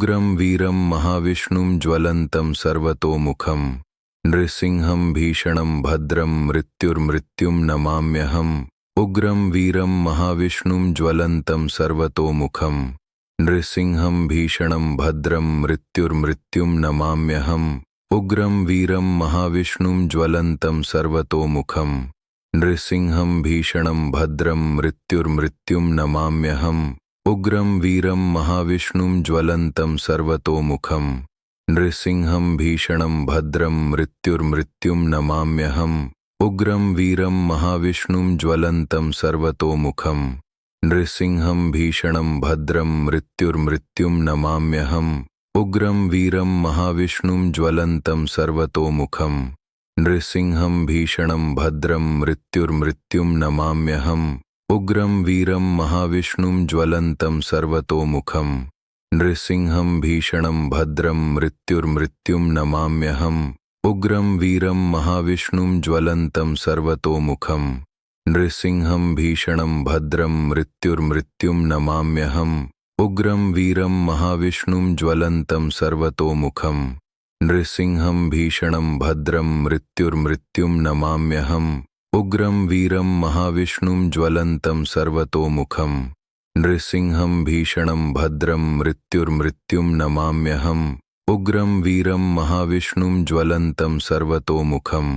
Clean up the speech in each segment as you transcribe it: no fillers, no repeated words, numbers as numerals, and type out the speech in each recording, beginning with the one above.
उग्रं वीरं महाविष्णुं ज्वलन्तं सर्वतोमुखं नृसिंहं भीषणं भद्रं मृत्युर्मृत्युं नमाम्यहम्। उग्रं वीरं महाविष्णुं ज्वलन्तं सर्वतोमुखं नृसिंहं भीषणं भद्रं मृत्युर्मृत्युं नमाम्यहम्। उग्रं वीरं महाविष्णुं ज्वलन्तं सर्वतोमुखं नृसिंहं भीषणं भद्रं मृत्युर्मृत्युं नमाम्यहम्। उग्रं वीरं महाविष्णुं ज्वलन्तं सर्वतोमुखं नृसिंहं भीषणं भद्रं मृत्युर्मृत्युं नमाम्यहम्। उग्रं वीरं महाविष्णुं ज्वलन्तं सर्वतोमुखं नृसिंहं भीषणं भद्रं मृत्युर्मृत्युं नमाम्यहम्। उग्रं वीरं महाविष्णुं ज्वलन्तं सर्वतोमुखं नृसिंहं भीषणं भद्रं मृत्युर्मृत्युं नमाम्यहम्। उग्रं वीरं महाविष्णुं ज्वलन्तं सर्वतोमुखं नृसिंहं भीषणं भद्रं मृत्युर्मृत्युं नमाम्यहम्। उग्रं वीरं महाविष्णुं ज्वलन्तं सर्वतोमुखं नृसिंहं भीषणं भद्रं मृत्युर्मृत्युं नमाम्यहम्। उग्रं वीरं महाविष्णुं ज्वलन्तं सर्वतोमुखं नृसिंहं भीषणं भद्रं मृत्युर्मृत्युं नमाम्यहम्। उग्रं वीरं महाविष्णुं ज्वलन्तं सर्वतोमुखं नृसिंहं भीषणं भद्रं मृत्युर्मृत्युं नमाम्यहम्। उग्रं वीरं महाविष्णुं ज्वलन्तं सर्वतोमुखं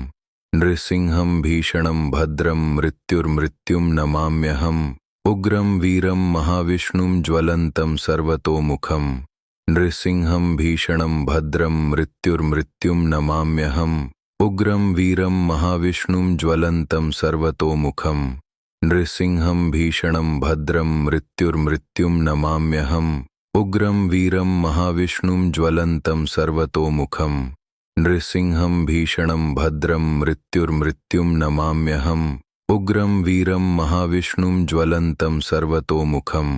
नृसिंहं भीषणं भद्रं मृत्युर्मृत्युं नमाम्यहम्। उग्रं वीरं महाविष्णुं ज्वलन्तं सर्वतोमुखं नृसिंहं भीषणं भद्रं मृत्युर्मृत्युं नमाम्यहम्। उग्रं वीरं महाविष्णुं ज्वलन्तं सर्वतोमुखं नृसिंहं भीषणं भद्रं मृत्युर्मृत्युं नमाम्यहम्। उग्रं वीरं महाविष्णुं ज्वलन्तं सर्वतोमुखं नृसिंहं भीषणं भद्रं मृत्युर्मृत्युं नमाम्यहम्। उग्रं वीरं महाविष्णुं ज्वलन्तं सर्वतोमुखं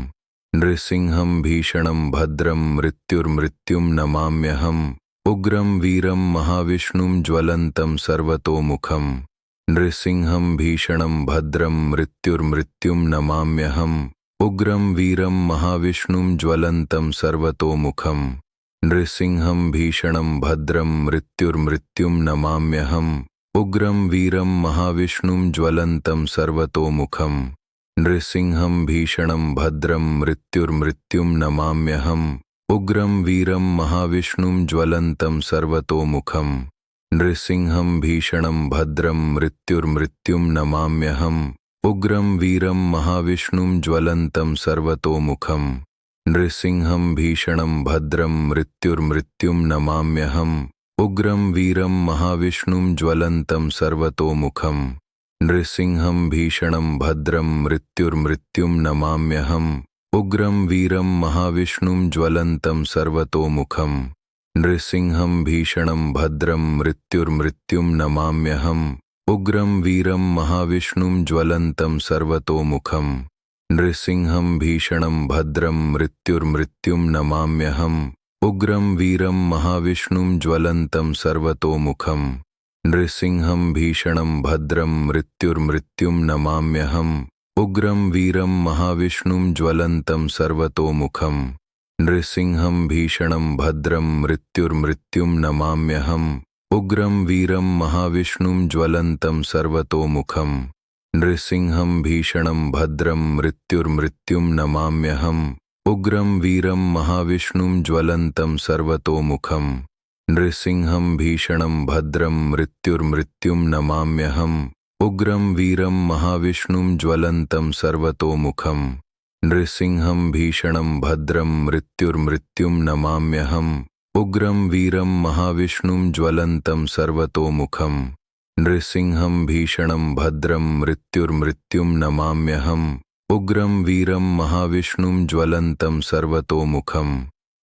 नृसिंहं भीषणं भद्रं मृत्युर्मृत्युं नमाम्यहम्। उग्रं वीरं महाविष्णुं ज्वलन्तं सर्वतोमुखं नृसिंहं भीषणं भद्रं मृत्युर्मृत्युं नमाम्यहम्। उग्रं वीरं महाविष्णुं ज्वलन्तं सर्वतोमुखं नृसिंहं भीषणं भद्रं मृत्युर्मृत्युं नमाम्यहम्। उग्रं वीरं महाविष्णुं ज्वलन्तं सर्वतोमुखं नृसिंहं भीषणं भद्रं मृत्युर्मृत्युं नमाम्यहम्। उग्रं वीरं महाविष्णुं ज्वलन्तं सर्वतोमुखं नृसिंहं भीषणं भद्रं मृत्युर्मृत्युं नमाम्यहम्। उग्रं वीरं महाविष्णुं ज्वलन्तं सर्वतोमुखं नृसिंहं भीषणं भद्रं मृत्युर्मृत्युं नमाम्यहम्। उग्रं वीरं महाविष्णुं ज्वलन्तं सर्वतोमुखं नृसिंहं भीषणं भद्रं मृत्युर्मृत्युं नमाम्यहम्। उग्रं वीरं महाविष्णुं ज्वलन्तं सर्वतोमुखं नृसिंहं भीषणं भद्रं मृत्युर्मृत्युं नमाम्यहम्। उग्रं वीरं महाविष्णुं ज्वलन्तं सर्वतोमुखं नृसिंहं भीषणं भद्रं मृत्युर्मृत्युं नमाम्यहम्। उग्रं वीरं महाविष्णुं ज्वलन्तं सर्वतोमुखं नृसिंहं भीषणं भद्रं मृत्युर्मृत्युं नमाम्यहम्। उग्रं वीरं महाविष्णुं ज्वलन्तं सर्वतोमुखं नृसिंहं भीषणं भद्रं मृत्युर्मृत्युं नमाम्यहम्। उग्रं वीरं महाविष्णुं ज्वलन्तं सर्वतोमुखं नृसिंहं भीषणं भद्रं मृत्युर्मृत्युं नमाम्यहम्। उग्रं वीरं महाविष्णुं ज्वलन्तं सर्वतोमुखं नृसिंहं भीषणं भद्रं मृत्युर्मृत्युं नमाम्यहम्। उग्रं वीरं महाविष्णुं ज्वलन्तं सर्वतोमुखं नृसिंहं भीषणं भद्रं मृत्युर्मृत्युं नमाम्यहम्। उग्रं वीरं महाविष्णुं ज्वलन्तं सर्वतोमुखं नृसिंहं भीषणं भद्रं मृत्युर्मृत्युं नमाम्यहम्। उग्रं वीरं महाविष्णुं ज्वलन्तं सर्वतोमुखं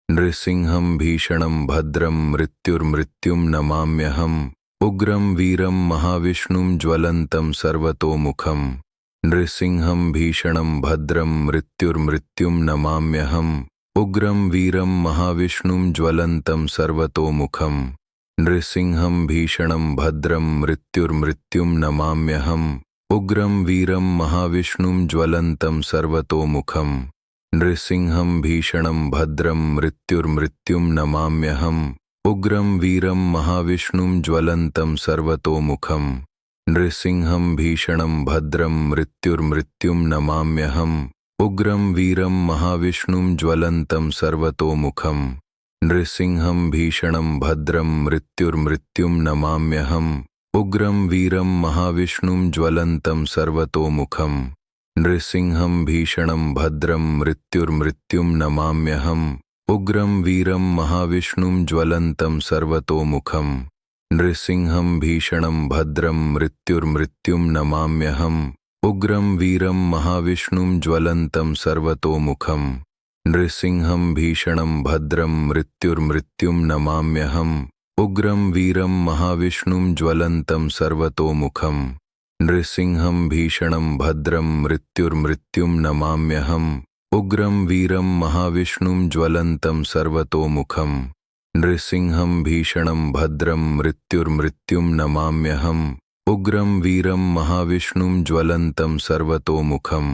नृसिंहं भीषणं भद्रं मृत्युर्मृत्युं नमाम्यहम्। उग्रं वीरं महाविष्णुं ज्वलन्तं सर्वतोमुखं नृसिंहं भीषणं भद्रं मृत्युर्मृत्युं नमाम्यहम्। उग्रं वीरं महाविष्णुं ज्वलन्तं सर्वतोमुखं नृसिंहं भीषणं भद्रं मृत्युर्मृत्युं नमाम्यहम्। उग्रं वीरं महाविष्णुं ज्वलन्तं सर्वतोमुखं नृसिंहं भीषणं भद्रं मृत्युर्मृत्युं नमाम्यहम् उग्रं वीरं महाविष्णुं ज्वलन्तं सर्वतोमुखम् नृसिंहं भीषणं भद्रं मृत्युर्मृत्युं नमाम्यहम् उग्रं वीरं महाविष्णुं ज्वलन्तं सर्वतोमुखम् नृसिंहं भीषणं भद्रं मृत्युर्मृत्युं नमाम्यहम् उग्रं वीरं महाविष्णुं ज्वलन्तं सर्वतोमुखम् नृसिंहं भीषणं भद्रं मृत्युर्मृत्युं नमाम्यहम् उग्रं वीरं महाविष्णुं ज्वलन्तं सर्वतोमुखम् नृसिंहं भीषणं भद्रं मृत्युर्मृत्युं नमाम्यहम् उग्रं वीरं महाविष्णुं ज्वलन्तं सर्वतोमुखम् नृसिंहं भीषणं भद्रं मृत्युर्मृत्युं नमाम्यहम् उग्रं वीरं महाविष्णुं ज्वलन्तं सर्वतोमुखम् नृसिंहं भीषणं भद्रं मृत्युर्मृत्युं नमाम्यहम् उग्रं वीरं महाविष्णुं ज्वलन्तं सर्वतोमुखम् नृसिंहं भीषणं भद्रं मृत्युर्मृत्युं नमाम्यहम् उग्रं वीरं महाविष्णुं ज्वलन्तं सर्वतोमुखम्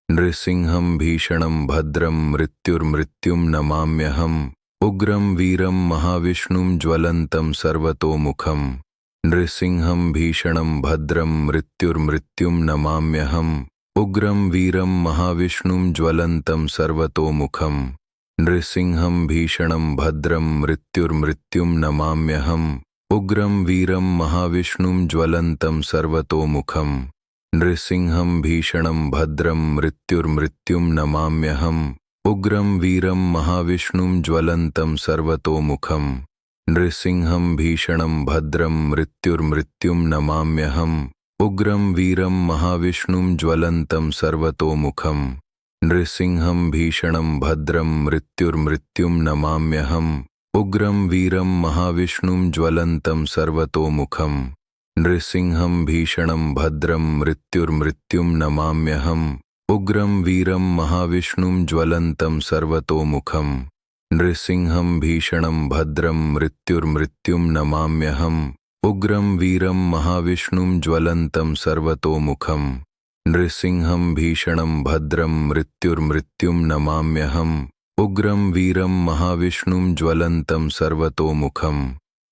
नृसिंहं भीषणं भद्रं मृत्युर्मृत्युं नमाम्यहम् उग्रं वीरं महाविष्णुं ज्वलन्तं सर्वतोमुखम् नृसिंहं भीषणं भद्रं मृत्युर्मृत्युं नमाम्यहम् उग्रं वीरं महाविष्णुं ज्वलन्तं सर्वतोमुखम् नृसिंहं भीषणं भद्रं मृत्युर्मृत्युं नमाम्यहम् उग्रं वीरं महाविष्णुं ज्वलन्तं सर्वतोमुखम् नृसिंहं भीषणं भद्रं मृत्युर्मृत्युं नमाम्यहम् उग्रं वीरं महाविष्णुं ज्वलन्तं सर्वतोमुखम् नृसिंहं भीषणं भद्रं मृत्युर्मृत्युं नमाम्यहम् उग्रं वीरं महाविष्णुं ज्वलन्तं सर्वतोमुखम् नृसिंहं भीषणं भद्रं मृत्युर्मृत्युं नमाम्यहम् उग्रं वीरं महाविष्णुं ज्वलन्तं सर्वतोमुखम् नृसिंहं भीषणं भद्रं मृत्युर्मृत्युं नमाम्यहम् उग्रं वीरं महाविष्णुं ज्वलन्तं सर्वतोमुखम् नृसिंहं भीषणं भद्रं मृत्युर्मृत्युं नमाम्यहम् उग्रं वीरं महाविष्णुं ज्वलन्तं सर्वतोमुखम् नृसिंहं भीषणं भद्रं मृत्युर्मृत्युं नमाम्यहम् उग्रं वीरं महाविष्णुं ज्वलन्तं सर्वतोमुखम्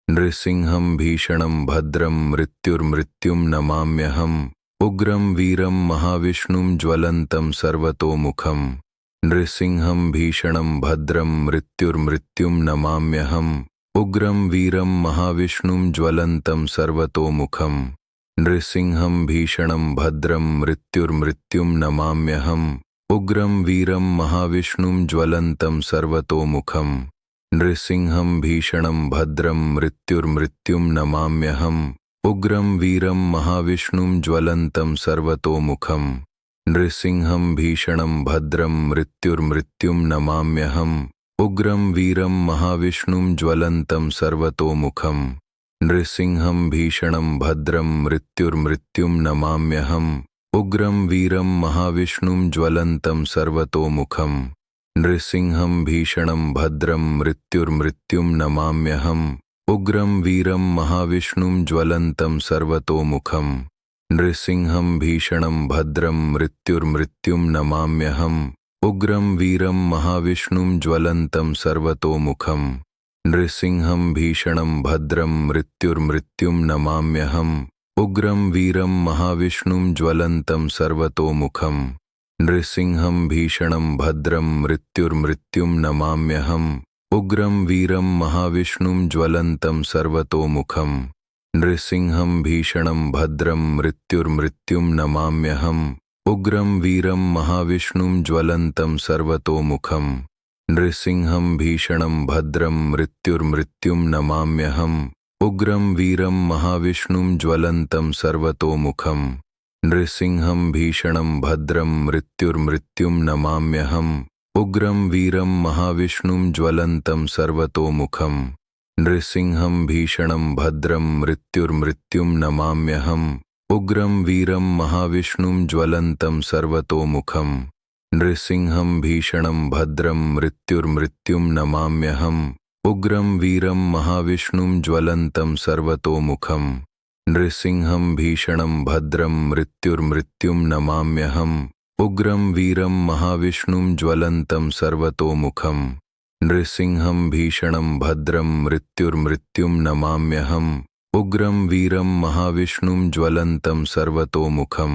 नृसिंहं भीषणं भद्रं मृत्युर्मृत्युं नमाम्यहम् उग्रं वीरं महाविष्णुं ज्वलन्तं सर्वतोमुखम् नृसिंहं भीषणं भद्रं मृत्युर्मृत्युं नमाम्यहम् उग्रं वीरं महाविष्णुं ज्वलन्तं सर्वतोमुखम् नृसिंहं भीषणं भद्रं मृत्युर्मृत्युं नमाम्यहम् उग्रं वीरं महाविष्णुं ज्वलन्तं सर्वतोमुखम् नृसिंहं भीषणं भद्रं मृत्युर्मृत्युं नमाम्यहम् उग्रं वीरं महाविष्णुं ज्वलन्तं सर्वतोमुखम् नृसिंहं भीषणं भद्रं मृत्युर्मृत्युं नमाम्यहम् उग्रं वीरं महाविष्णुं ज्वलन्तं सर्वतोमुखम् नृसिंहं भीषणं भद्रं मृत्युर्मृत्युं नमाम्यहम् उग्रं वीरं महाविष्णुं ज्वलन्तं सर्वतोमुखम् नृसिंहं भीषणं भद्रं मृत्युर्मृत्युं नमाम्यहम् उग्रं वीरं महाविष्णुं ज्वलन्तं सर्वतोमुखम् नृसिंहं भीषणं भद्रं मृत्युर्मृत्युं नमाम्यहम् उग्रं वीरं महाविष्णुं ज्वलन्तं सर्वतोमुखम् नृसिंहं भीषणं भद्रं मृत्युर्मृत्युं नमाम्यहम् उग्रं वीरं महाविष्णुं ज्वलन्तं सर्वतोमुखम् नृसिंहं भीषणं भद्रं मृत्युर्मृत्युं नमाम्यहम् उग्रं वीरं महाविष्णुं ज्वलन्तं सर्वतोमुखम् नृसिंहं भीषणं भद्रं मृत्युर्मृत्युं नमाम्यहम् उग्रं वीरं महाविष्णुं ज्वलन्तं सर्वतोमुखम् नृसिंहं भीषणं भद्रं मृत्युर्मृत्युं नमाम्यहम् उग्रं वीरं महाविष्णुं ज्वलन्तं सर्वतोमुखम् नृसिंहं भीषणं भद्रं मृत्युर्मृत्युं नमाम्यहम् उग्रं वीरं महाविष्णुं ज्वलन्तं सर्वतोमुखम् नृसिंहं भीषणं भद्रं मृत्युर्मृत्युं नमाम्यहम् उग्रं वीरं महाविष्णुं ज्वलन्तं सर्वतोमुखम् नृसिंहं भीषणं भद्रं मृत्युर्मृत्युं नमाम्यहम् उग्रं वीरं महाविष्णुं ज्वलन्तं सर्वतोमुखम् नृसिंहं भीषणं भद्रं मृत्युर्मृत्युं नमाम्यहम् उग्रं वीरं महाविष्णुं ज्वलन्तं सर्वतोमुखं नृसिंहं भीषणं भद्रं मृत्युर्मृत्युं नमाम्यहम् उग्रं वीरं महाविष्णुं ज्वलन्तं सर्वतोमुखं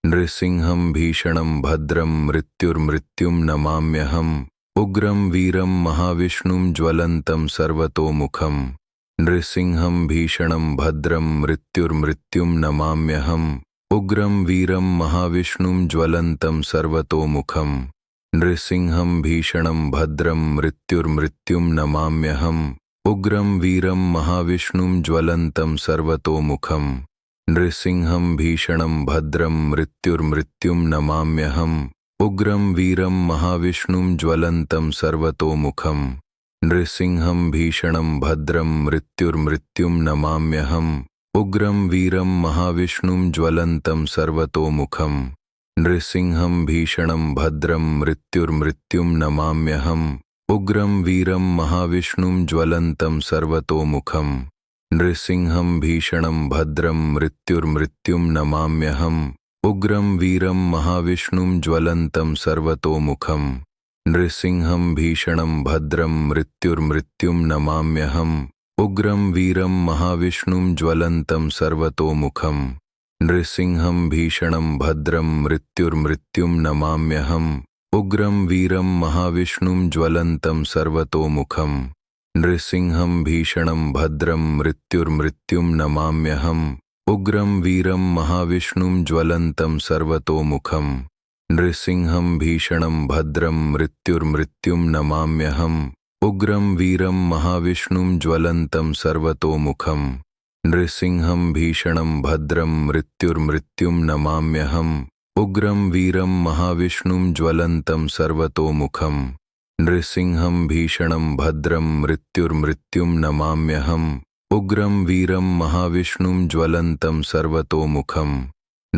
नृसिंहं भीषणं भद्रं मृत्युर्मृत्युं नमाम्यहम् उग्रं वीरं महाविष्णुं ज्वलन्तं सर्वतोमुखं नृसिंहं भीषणं भद्रं मृत्युर्मृत्युं नमाम्यहम् उग्रं वीरं महाविष्णुं ज्वलन्तं सर्वतोमुखं नृसिंहं भीषणं भद्रं मृत्युर्मृत्युं नमाम्यहम् उग्रं वीरं महाविष्णुं ज्वलन्तं सर्वतोमुखं नृसिंहं भीषणं भद्रं मृत्युर्मृत्युं नमाम्यहम् उग्रं वीरं महाविष्णुं ज्वलन्तं सर्वतोमुखं नृसिंहं भीषणं भद्रं मृत्युर्मृत्युं नमाम्यहम् उग्रं वीरं महाविष्णुं ज्वलन्तं सर्वतोमुखं नृसिंहं भीषणं भद्रं मृत्युर्मृत्युं नमाम्यहम् उग्रं वीरं महाविष्णुं ज्वलन्तं सर्वतोमुखं नृसिंहं भीषणं भद्रं मृत्युर्मृत्युं नमाम्यहम् उग्रं वीरं महाविष्णुं ज्वलन्तं सर्वतोमुखं नृसिंहं भीषणं भद्रं मृत्युर्मृत्युं नमाम्यहम् उग्रं वीरं महाविष्णुं ज्वलन्तं सर्वतोमुखं नृसिंहं भीषणं भद्रं मृत्युर्मृत्युं नमाम्यहम् उग्रं वीरं महाविष्णुं ज्वलन्तं सर्वतोमुखं नृसिंहं भीषणं भद्रं मृत्युर्मृत्युं नमाम्यहम् उग्रं वीरं महाविष्णुं ज्वलन्तं सर्वतोमुखं नृसिंहं भीषणं भद्रं मृत्युर्मृत्युं नमाम्यहम् उग्रं वीरं महाविष्णुं ज्वलन्तं सर्वतोमुखं नृसिंहं भीषणं भद्रं मृत्युर्मृत्युं नमाम्यहम् उग्रं वीरं महाविष्णुं ज्वलन्तं सर्वतोमुखं नृसिंहं भीषणं भद्रं मृत्युर्मृत्युं नमाम्यहम् उग्रं वीरं महाविष्णुं ज्वलन्तं सर्वतोमुखं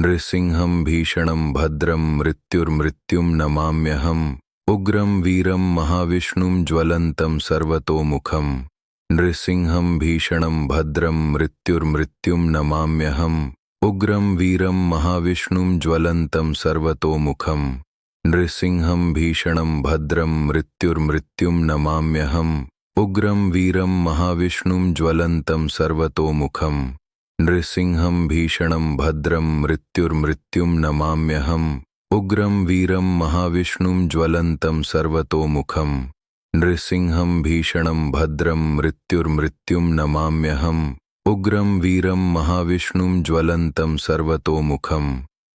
नृसिंहं भीषणं भद्रं मृत्युर्मृत्युं नमाम्यहम् उग्रं वीरं महाविष्णुं ज्वलन्तं सर्वतोमुखं नृसिंहं भीषणं भद्रं मृत्युर्मृत्युं नमाम्यहम् उग्रं वीरं महाविष्णुं ज्वलन्तं सर्वतोमुखं नृसिंहं भीषणं भद्रं मृत्युर्मृत्युं नमाम्यहम् उग्रं वीरं महाविष्णुं ज्वलन्तं सर्वतोमुखं नृसिंहं भीषणं भद्रं मृत्युर्मृत्युं नमाम्यहम् उग्रं वीरं महाविष्णुं ज्वलन्तं सर्वतोमुखं नृसिंहं भीषणं भद्रं मृत्युर्मृत्युं नमाम्यहम् उग्रं वीरं महाविष्णुं ज्वलन्तं सर्वतोमुखं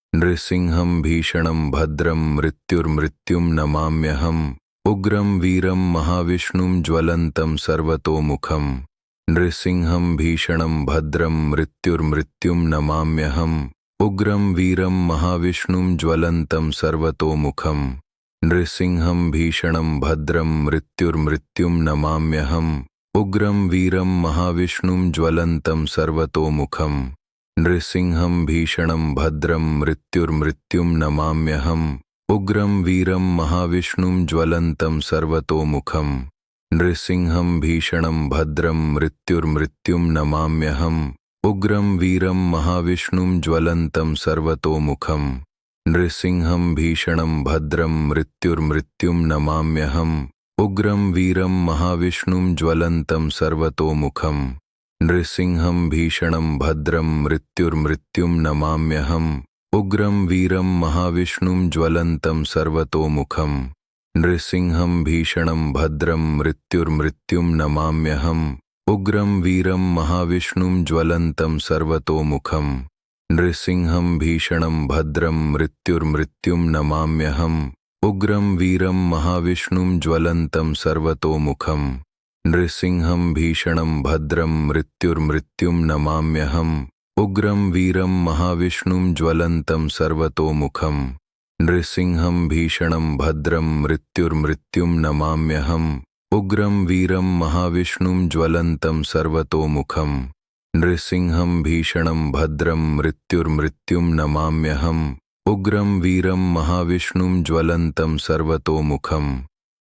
नृसिंहं भीषणं भद्रं मृत्युर्मृत्युं नमाम्यहम् उग्रं वीरं महाविष्णुं ज्वलन्तं सर्वतोमुखं नृसिंहं भीषणं भद्रं मृत्युर्मृत्युं नमाम्यहम् उग्रं वीरं महाविष्णुं ज्वलन्तं सर्वतोमुखं नृसिंहं भीषणं भद्रं मृत्युर्मृत्युं नमाम्यहम् उग्रं वीरं महाविष्णुं ज्वलन्तं सर्वतोमुखं नृसिंहं भीषणं भद्रं मृत्युर्मृत्युं नमाम्यहम् उग्रं वीरं महाविष्णुं ज्वलन्तं सर्वतोमुखं नृसिंहं भीषणं भद्रं मृत्युर्मृत्युं नमाम्यहम् उग्रं वीरं महाविष्णुं ज्वलन्तं सर्वतोमुखं नृसिंहं भीषणं भद्रं मृत्युर्मृत्युं नमाम्यहम् उग्रं वीरं महाविष्णुं ज्वलन्तं सर्वतोमुखं नृसिंहं भीषणं भद्रं मृत्युर्मृत्युं नमाम्यहम् उग्रं वीरं महाविष्णुं ज्वलन्तं सर्वतोमुखं नृसिंहं भीषणं भद्रं मृत्युर्मृत्युं नमाम्यहम् उग्रं वीरं महाविष्णुं ज्वलन्तं सर्वतोमुखं नृसिंहं भीषणं भद्रं मृत्युर्मृत्युं नमाम्यहम् उग्रं वीरं महाविष्णुं ज्वलन्तं सर्वतोमुखं नृसिंहं भीषणं भद्रं मृत्युर्मृत्युं नमाम्यहम् उग्रं वीरं महाविष्णुं ज्वलन्तं सर्वतोमुखं नृसिंहं भीषणं भद्रं मृत्युर्मृत्युं नमाम्यहम् उग्रं वीरं महाविष्णुं ज्वलन्तं सर्वतोमुखं नृसिंहं भीषणं भद्रं मृत्युर्मृत्युं नमाम्यहम् उग्रं वीरं महाविष्णुं ज्वलन्तं सर्वतोमुखं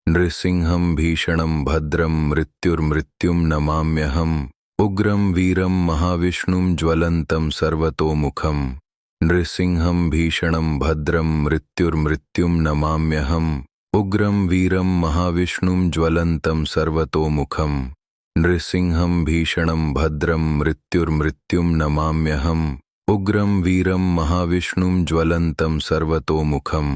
नृसिंहं भीषणं भद्रं मृत्युर्मृत्युं नमाम्यहम् उग्रं वीरं महाविष्णुं ज्वलन्तं सर्वतोमुखं नृसिंहं भीषणं भद्रं मृत्युर्मृत्युं नमाम्यहम् उग्रं वीरं महाविष्णुं ज्वलन्तं सर्वतोमुखं नृसिंहं भीषणं भद्रं मृत्युर्मृत्युं नमाम्यहम् उग्रं वीरं महाविष्णुं ज्वलन्तं सर्वतोमुखं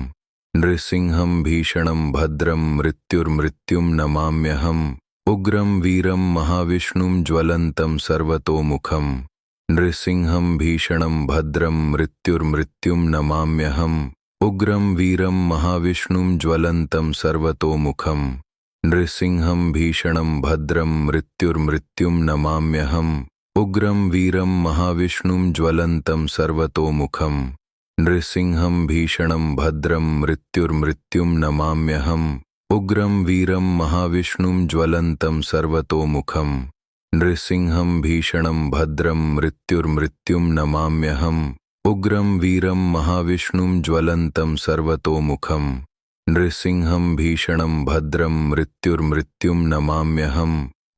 नृसिंहं भीषणं भद्रं मृत्युर्मृत्युं नमाम्यहम् उग्रं वीरं महाविष्णुं ज्वलन्तं सर्वतोमुखं नृसिंहं भीषणं भद्रं मृत्युर्मृत्युं नमाम्यहम् उग्रं वीरं महाविष्णुं ज्वलन्तं सर्वतोमुखं नृसिंहं भीषणं भद्रं मृत्युर्मृत्युं नमाम्यहम् उग्रं वीरं महाविष्णुं ज्वलन्तं सर्वतोमुखं नृसिंहं भीषणं भद्रं मृत्युर्मृत्युं नमाम्यहम् उग्रं वीरं महाविष्णुं ज्वलन्तं सर्वतोमुखं नृसिंहं भीषणं भद्रं मृत्युर्मृत्युं नमाम्यहम् उग्रं वीरं महाविष्णुं ज्वलन्तं सर्वतोमुखं नृसिंहं भीषणं भद्रं मृत्युर्मृत्युं नमाम्यहम्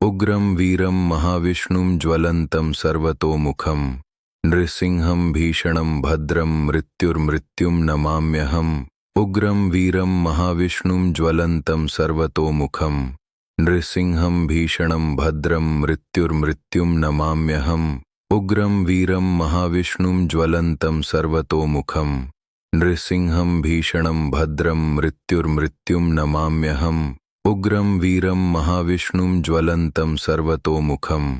उग्रं वीरं महाविष्णुं ज्वलन्तं सर्वतोमुखं नृसिंहं भीषणं भद्रं मृत्युर्मृत्युं नमाम्यहम् उग्रं वीरं महाविष्णुं ज्वलन्तं सर्वतोमुखं नृसिंहं भीषणं भद्रं मृत्युर्मृत्युं नमाम्यहम् उग्रं वीरं महाविष्णुं ज्वलन्तं सर्वतोमुखं नृसिंहं भीषणं भद्रं मृत्युर्मृत्युं नमाम्यहम् उग्रं वीरं महाविष्णुं ज्वलन्तं सर्वतोमुखं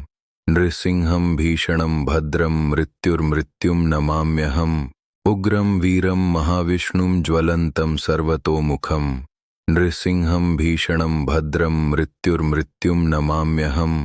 नृसिंहं भीषणं भद्रं मृत्युर्मृत्युं नमाम्यहम् उग्रं वीरं महाविष्णुं ज्वलन्तं सर्वतोमुखं नृसिंहं भीषणं भद्रं मृत्युर्मृत्युं नमाम्यहम्